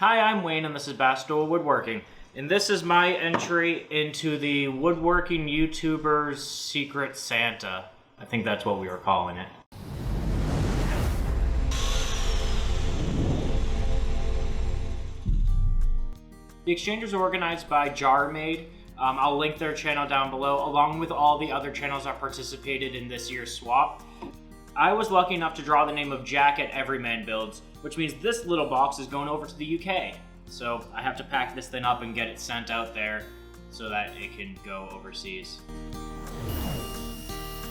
Hi, I'm Wayne and this is Bassador Woodworking. And this is my entry into the Woodworking YouTubers Secret Santa. I think that's what we were calling it. The exchange was organized by JarMade. I'll link their channel down below, along with all the other channels that participated in this year's swap. I was lucky enough to draw the name of Jack at Everyman Builds, which means this little box is going over to the UK. So I have to pack this thing up and get it sent out there so that it can go overseas.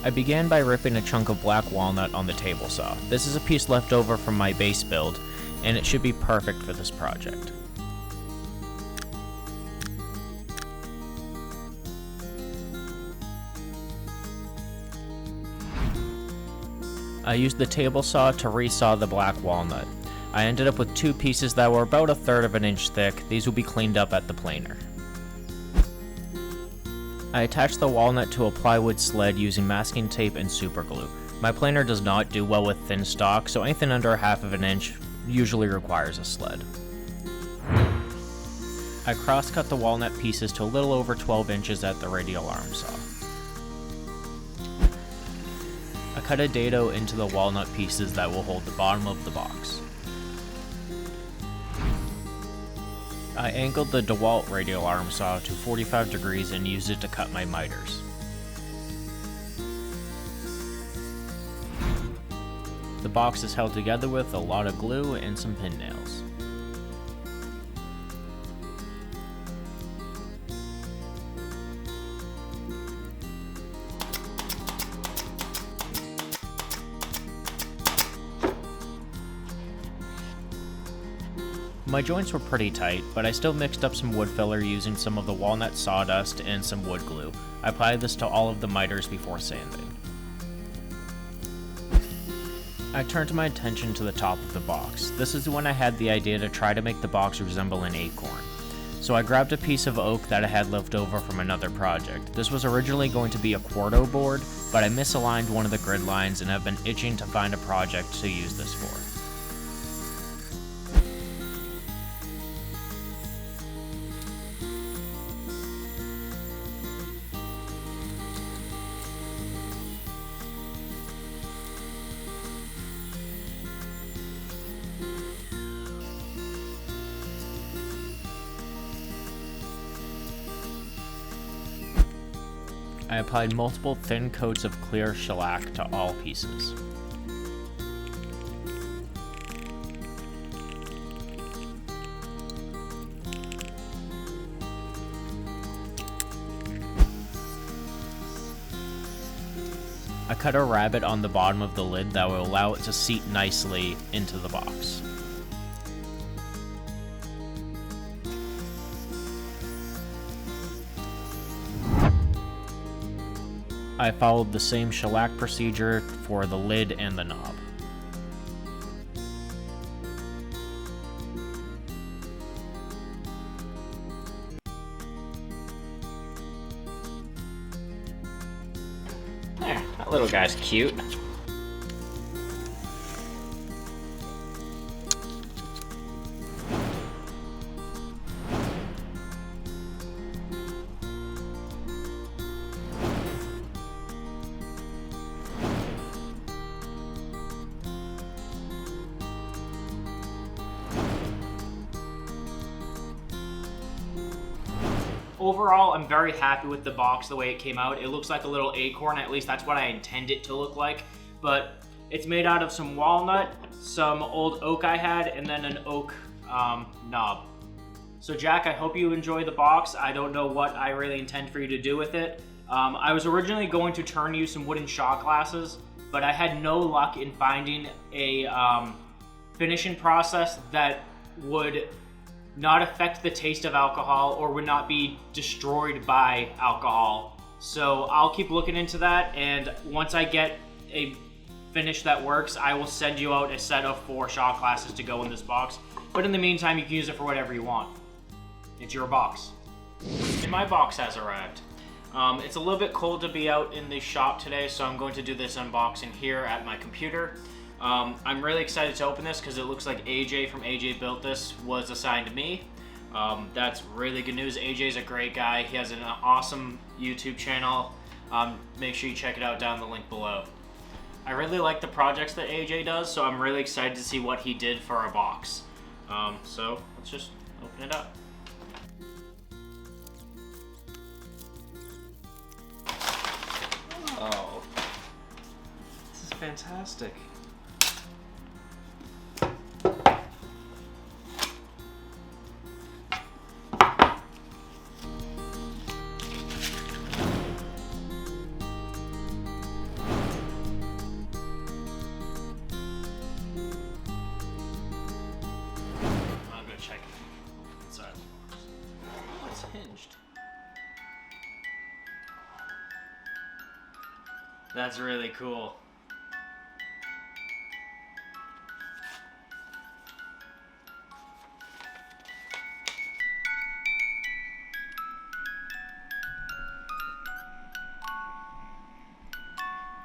I began by ripping a chunk of black walnut on the table saw. This is a piece left over from my base build, and it should be perfect for this project. I used the table saw to resaw the black walnut. I ended up with two pieces that were about 1/3 of an inch thick. These will be cleaned up at the planer. I attached the walnut to a plywood sled using masking tape and super glue. My planer does not do well with thin stock, so anything under 1/2 of an inch usually requires a sled. I cross-cut the walnut pieces to a little over 12 inches at the radial arm saw. I cut a dado into the walnut pieces that will hold the bottom of the box. I angled the DeWalt radial arm saw to 45 degrees and used it to cut my miters. The box is held together with a lot of glue and some pin nails. My joints were pretty tight, but I still mixed up some wood filler using some of the walnut sawdust and some wood glue. I applied this to all of the miters before sanding. I turned my attention to the top of the box. This is when I had the idea to try to make the box resemble an acorn. So I grabbed a piece of oak that I had left over from another project. This was originally going to be a quarto board, but I misaligned one of the grid lines and have been itching to find a project to use this for. I applied multiple thin coats of clear shellac to all pieces. I cut a rabbet on the bottom of the lid that will allow it to seat nicely into the box. I followed the same shellac procedure for the lid and the knob. There, that little guy's cute. Overall, I'm very happy with the box the way it came out. It looks like a little acorn, at least that's what I intend it to look like. But it's made out of some walnut, some old oak I had, and then an oak knob. So Jack, I hope you enjoy the box. I don't know what I really intend for you to do with it. I was originally going to turn you some wooden shot glasses, but I had no luck in finding a finishing process that would not affect the taste of alcohol or would not be destroyed by alcohol. So I'll keep looking into that, and once I get a finish that works, I will send you out a set of 4 shot glasses to go in this box. But in the meantime, you can use it for whatever you want. It's your box. And my box has arrived. It's a little bit cold to be out in the shop today, so I'm going to do this unboxing here at my computer. I'm really excited to open this because it looks like AJ from AJ Built This was assigned to me. That's really good news. AJ's a great guy. He has an awesome YouTube channel. Make sure you check it out down the link below. I really like the projects that AJ does, so I'm really excited to see what he did for our box. So let's just open it up. Oh, this is fantastic. Check inside the box. Oh, it's hinged. That's really cool.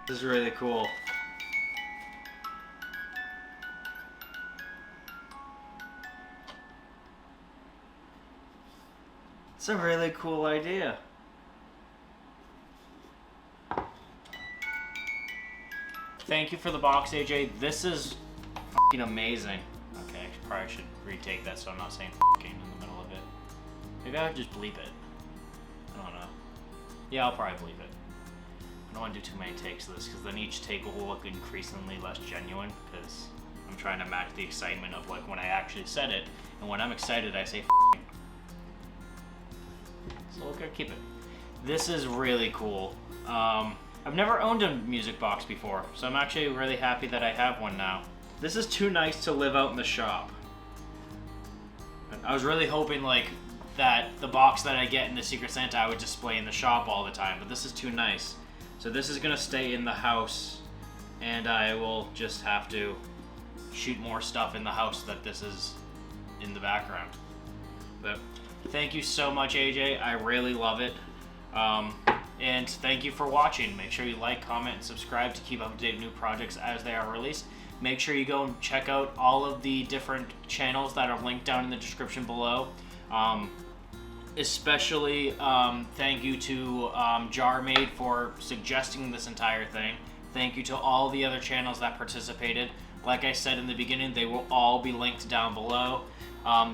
This is really cool. It's a really cool idea. Thank you for the box, AJ. This is f***ing amazing. Okay, I probably should retake that so I'm not saying f***ing in the middle of it. Maybe I would just bleep it. I don't know. Yeah, I'll probably bleep it. I don't want to do too many takes of this because then each take will look increasingly less genuine because I'm trying to match the excitement of like when I actually said it, and when I'm excited I say f***ing. So we're gonna keep it. This is really cool. I've never owned a music box before, so I'm actually really happy that I have one now. This is too nice to live out in the shop. I was really hoping like that the box that I get in the Secret Santa I would display in the shop all the time, but this is too nice. So this is gonna stay in the house, and I will just have to shoot more stuff in the house that this is in the background. But thank you so much, AJ. I really love it. And thank you for watching. Make sure you like, comment, and subscribe to keep up to date with new projects as they are released. Make sure you go and check out all of the different channels that are linked down in the description below. Especially thank you to Jarmade for suggesting this entire thing. Thank you to all the other channels that participated. Like I said in the beginning, they will all be linked down below.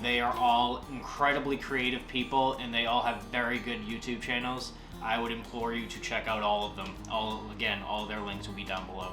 They are all incredibly creative people, and they all have very good YouTube channels. I would implore you to check out all of them. All of their links will be down below.